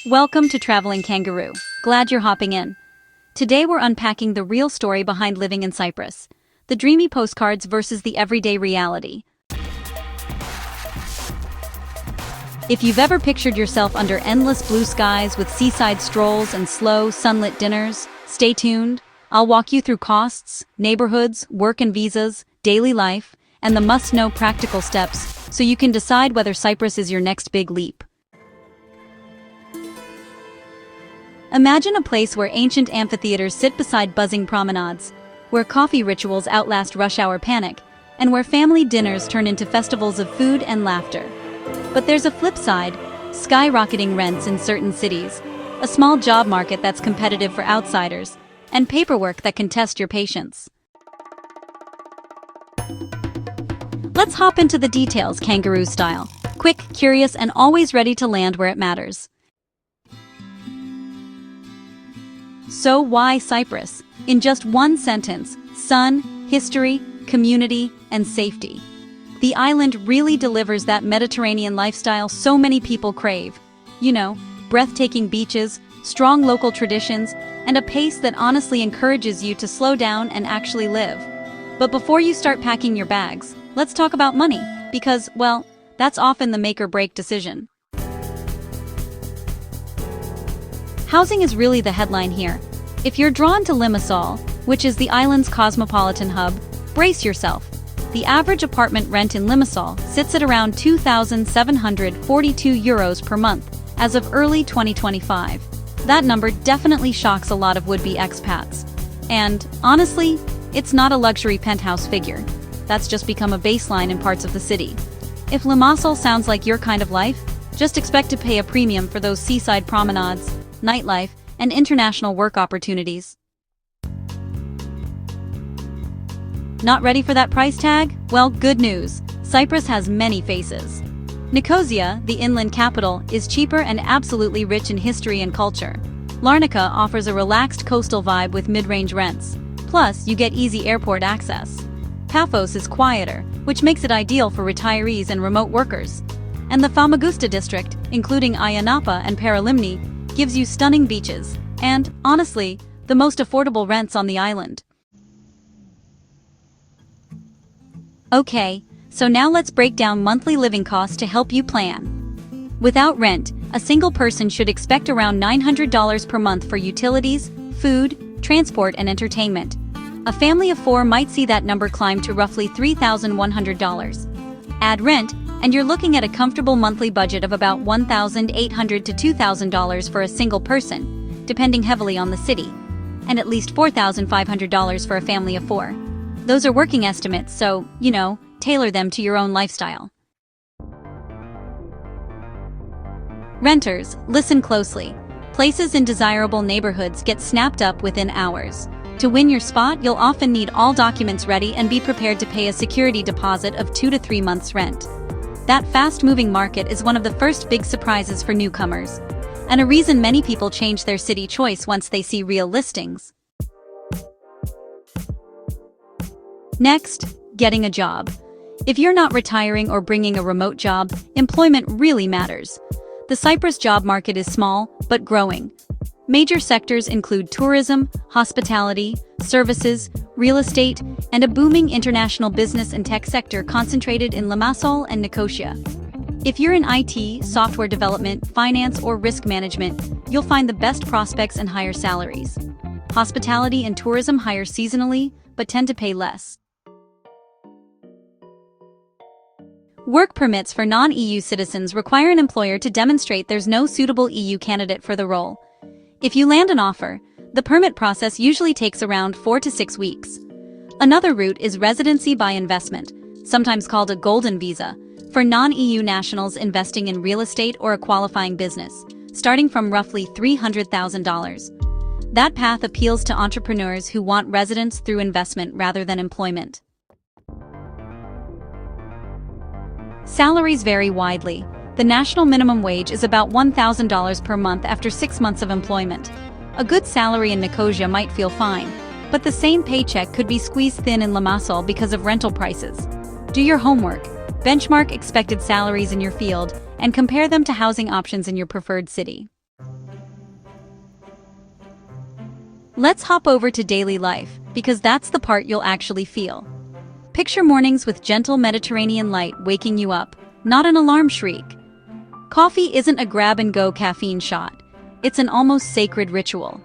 Welcome to Traveling Kangaroo. Glad you're hopping in. Today we're unpacking the real story behind living in Cyprus. The dreamy postcards versus the everyday reality. If you've ever pictured yourself under endless blue skies with seaside strolls and slow, sunlit dinners, stay tuned. I'll walk you through costs, neighborhoods, work and visas, daily life, and the must-know practical steps so you can decide whether Cyprus is your next big leap. Imagine a place where ancient amphitheaters sit beside buzzing promenades, where coffee rituals outlast rush-hour panic, and where family dinners turn into festivals of food and laughter. But there's a flip side: skyrocketing rents in certain cities, a small job market that's competitive for outsiders, and paperwork that can test your patience. Let's hop into the details, kangaroo style. Quick, curious, and always ready to land where it matters. So why Cyprus? In just one sentence: sun, history, community, and safety. The island really delivers that Mediterranean lifestyle so many people crave. You know, breathtaking beaches, strong local traditions, and a pace that honestly encourages you to slow down and actually live. But before you start packing your bags, let's talk about money, because, well, that's often the make-or-break decision. Housing is really the headline here. If you're drawn to Limassol, which is the island's cosmopolitan hub, brace yourself. The average apartment rent in Limassol sits at around €2,742 per month as of early 2025. That number definitely shocks a lot of would-be expats. And, honestly, it's not a luxury penthouse figure. That's just become a baseline in parts of the city. If Limassol sounds like your kind of life, just expect to pay a premium for those seaside promenades, nightlife, and international work opportunities. Not ready for that price tag? Well, good news. Cyprus has many faces. Nicosia, the inland capital, is cheaper and absolutely rich in history and culture. Larnaca offers a relaxed coastal vibe with mid-range rents. Plus, you get easy airport access. Paphos is quieter, which makes it ideal for retirees and remote workers. And the Famagusta district, including Ayanapa and Paralimni, gives you stunning beaches and, honestly, the most affordable rents on the island. Okay, so now let's break down monthly living costs to help you plan. Without rent, a single person should expect around $900 per month for utilities, food, transport, and entertainment. A family of four might see that number climb to roughly $3,100. Add rent, and you're looking at a comfortable monthly budget of about $1,800 to $2,000 for a single person, depending heavily on the city, and at least $4,500 for a family of four. Those are working estimates, so, tailor them to your own lifestyle. Renters, listen closely. Places in desirable neighborhoods get snapped up within hours. To win your spot, you'll often need all documents ready and be prepared to pay a security deposit of 2 to 3 months' rent. That fast-moving market is one of the first big surprises for newcomers, and a reason many people change their city choice once they see real listings. Next, getting a job. If you're not retiring or bringing a remote job, employment really matters. The Cyprus job market is small, but growing. Major sectors include tourism, hospitality, services, real estate, and a booming international business and tech sector concentrated in Limassol and Nicosia. If you're in IT, software development, finance, or risk management, you'll find the best prospects and higher salaries. Hospitality and tourism hire seasonally, but tend to pay less. Work permits for non-EU citizens require an employer to demonstrate there's no suitable EU candidate for the role. If you land an offer, the permit process usually takes around 4 to 6 weeks. Another route is residency by investment, sometimes called a golden visa, for non-EU nationals investing in real estate or a qualifying business, starting from roughly $300,000. That path appeals to entrepreneurs who want residence through investment rather than employment. Salaries vary widely. The national minimum wage is about $1,000 per month after 6 months of employment. A good salary in Nicosia might feel fine, but the same paycheck could be squeezed thin in Limassol because of rental prices. Do your homework. Benchmark expected salaries in your field and compare them to housing options in your preferred city. Let's hop over to daily life, because that's the part you'll actually feel. Picture mornings with gentle Mediterranean light waking you up, not an alarm shriek. Coffee isn't a grab-and-go caffeine shot. It's an almost sacred ritual.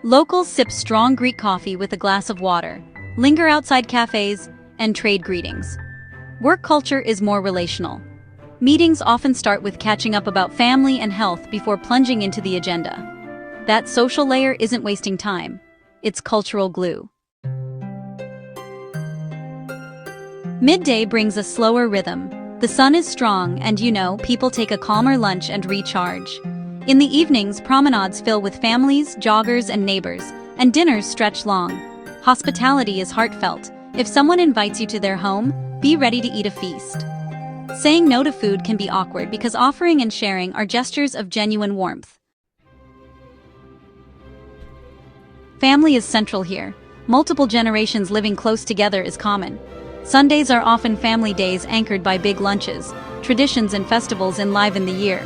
Locals sip strong Greek coffee with a glass of water, linger outside cafes, and trade greetings. Work culture is more relational. Meetings often start with catching up about family and health before plunging into the agenda. That social layer isn't wasting time. It's cultural glue. Midday brings a slower rhythm. The sun is strong and people take a calmer lunch and recharge. In the evenings, promenades fill with families, joggers, and neighbors, and dinners stretch long. Hospitality is heartfelt. If someone invites you to their home, be ready to eat a feast. Saying no to food can be awkward because offering and sharing are gestures of genuine warmth. Family is central here. Multiple generations living close together is common. Sundays are often family days anchored by big lunches. Traditions and festivals enliven the year.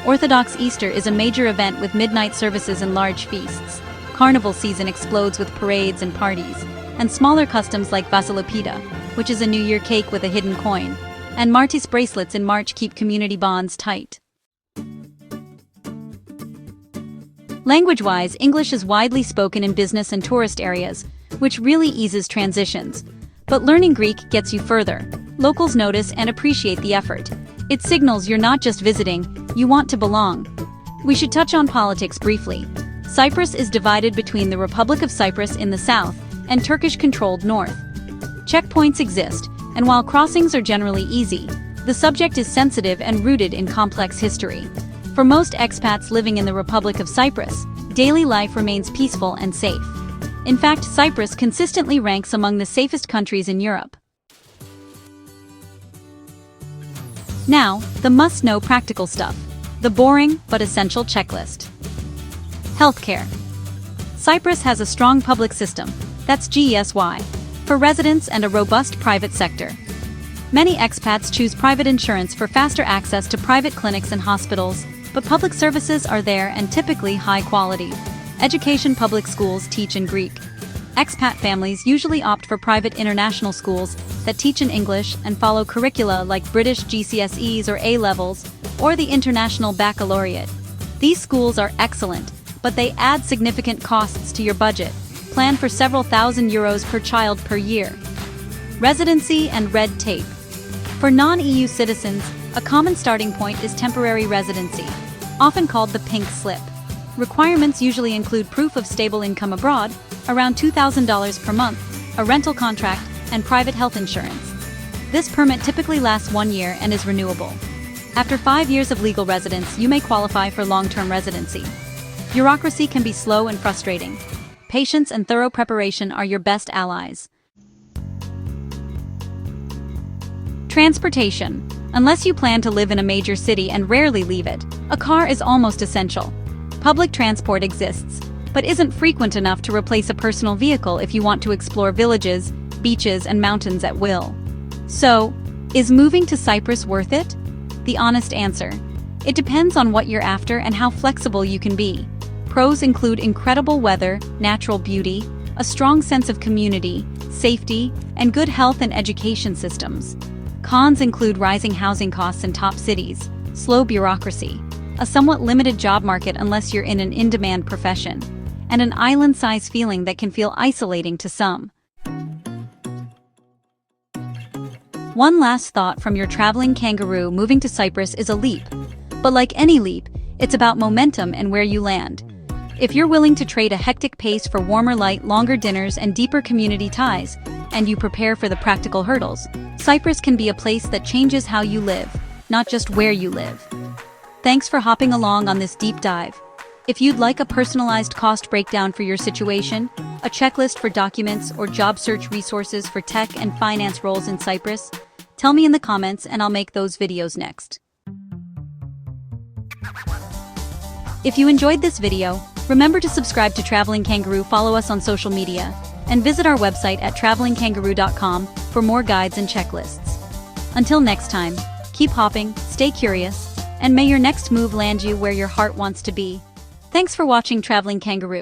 Orthodox Easter is a major event with midnight services and large feasts. Carnival season explodes with parades and parties. And smaller customs like Vasilopita, which is a New Year cake with a hidden coin, and Martis bracelets in March keep community bonds tight. Language-wise, English is widely spoken in business and tourist areas, which really eases transitions. But learning Greek gets you further. Locals notice and appreciate the effort. It signals you're not just visiting, you want to belong. We should touch on politics briefly. Cyprus is divided between the Republic of Cyprus in the south and Turkish-controlled north. Checkpoints exist, and while crossings are generally easy, the subject is sensitive and rooted in complex history. For most expats living in the Republic of Cyprus, daily life remains peaceful and safe. In fact, Cyprus consistently ranks among the safest countries in Europe. Now, the must-know practical stuff. The boring but essential checklist. Healthcare. Cyprus has a strong public system, that's GESY, for residents and a robust private sector. Many expats choose private insurance for faster access to private clinics and hospitals, but public services are there and typically high quality. Education public schools teach in Greek. Expat families usually opt for private international schools that teach in English and follow curricula like British GCSEs or A-levels, or the International Baccalaureate. These schools are excellent, but they add significant costs to your budget. Plan for several €1,000s per child per year. Residency and red tape. For non-EU citizens, a common starting point is temporary residency, often called the pink slip. Requirements usually include proof of stable income abroad, around $2,000 per month, a rental contract, and private health insurance. This permit typically lasts 1 year and is renewable. After 5 years of legal residence, you may qualify for long-term residency. Bureaucracy can be slow and frustrating. Patience and thorough preparation are your best allies. Transportation. Unless you plan to live in a major city and rarely leave it, a car is almost essential. Public transport exists, but isn't frequent enough to replace a personal vehicle if you want to explore villages, beaches, and mountains at will. So, is moving to Cyprus worth it? The honest answer: it depends on what you're after and how flexible you can be. Pros include incredible weather, natural beauty, a strong sense of community, safety, and good health and education systems. Cons include rising housing costs in top cities, slow bureaucracy, a somewhat limited job market unless you're in an in-demand profession, and an island-size feeling that can feel isolating to some. One last thought from your traveling kangaroo: moving to Cyprus is a leap. But like any leap, it's about momentum and where you land. If you're willing to trade a hectic pace for warmer light, longer dinners, and deeper community ties, and you prepare for the practical hurdles, Cyprus can be a place that changes how you live, not just where you live. Thanks for hopping along on this deep dive. If you'd like a personalized cost breakdown for your situation, a checklist for documents, or job search resources for tech and finance roles in Cyprus, tell me in the comments and I'll make those videos next. If you enjoyed this video, remember to subscribe to Traveling Kangaroo, follow us on social media, and visit our website at travelingkangaroo.com for more guides and checklists. Until next time, keep hopping, stay curious, and may your next move land you where your heart wants to be. Thanks for watching Traveling Kangaroo.